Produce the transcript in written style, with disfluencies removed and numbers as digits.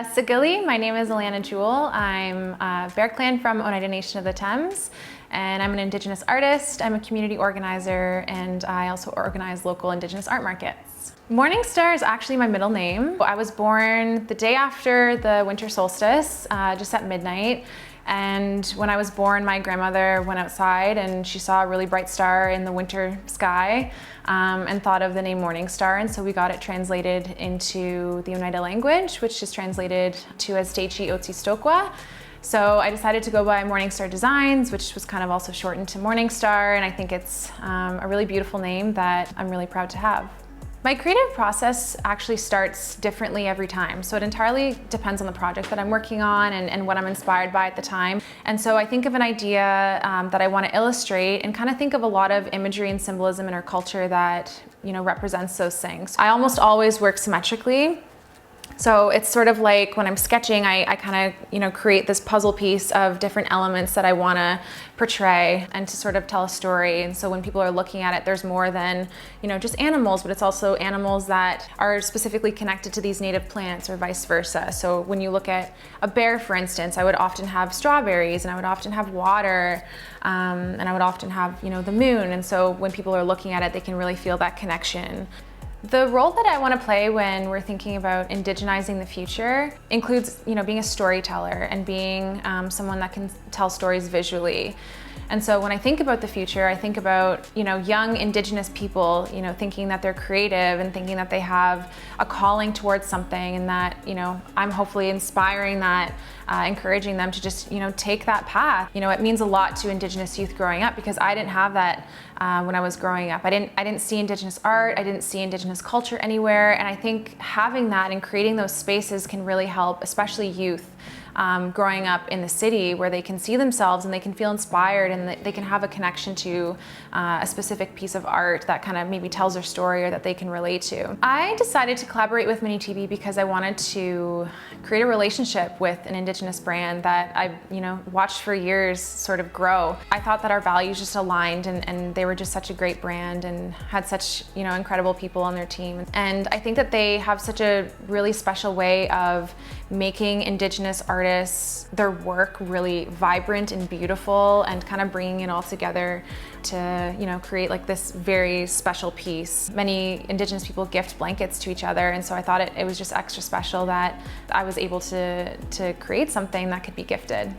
Sigilli, my name is Alana Jewell. I'm Bear Clan from Oneida Nation of the Thames, and I'm an Indigenous artist. I'm a community organizer, and I also organize local Indigenous art markets. Morningstar is actually my middle name. I was born the day after the winter solstice, just at midnight. And when I was born, my grandmother went outside and she saw a really bright star in the winter sky and thought of the name Morningstar. And so we got it translated into the Oneida language, which is translated to as Teichi Otsi Stokwa. So I decided to go by Morningstar Designs, which was kind of also shortened to Morningstar. And I think it's a really beautiful name that I'm really proud to have. My creative process actually starts differently every time. So it entirely depends on the project that I'm working on and what I'm inspired by at the time. And so I think of an idea that I want to illustrate and kind of think of a lot of imagery and symbolism in our culture that, represents those things. I almost always work symmetrically. So it's sort of like when I'm sketching, I kind of, create this puzzle piece of different elements that I want to portray and to sort of tell a story. And so when people are looking at it, there's more than, just animals, but it's also animals that are specifically connected to these native plants or vice versa. So when you look at a bear, for instance, I would often have strawberries and I would often have water and I would often have, the moon. And so when people are looking at it, they can really feel that connection. The role that I want to play when we're thinking about indigenizing the future includes, being a storyteller and being someone that can tell stories visually. And so when I think about the future, I think about, young Indigenous people, thinking that they're creative and thinking that they have a calling towards something and that, I'm hopefully inspiring that, encouraging them to just, take that path. It means a lot to Indigenous youth growing up because I didn't have that when I was growing up. I didn't see Indigenous art, I didn't see Indigenous culture anywhere, and I think having that and creating those spaces can really help, especially youth. Growing up in the city where they can see themselves and they can feel inspired and they can have a connection to a specific piece of art that kind of maybe tells their story or that they can relate to. I decided to collaborate with TIPI because I wanted to create a relationship with an Indigenous brand that I've watched for years sort of grow. I thought that our values just aligned and they were just such a great brand and had such incredible people on their team. And I think that they have such a really special way of making Indigenous artists, their work really vibrant and beautiful and kind of bringing it all together to, create like this very special piece. Many Indigenous people gift blankets to each other, and so I thought it was just extra special that I was able to create something that could be gifted.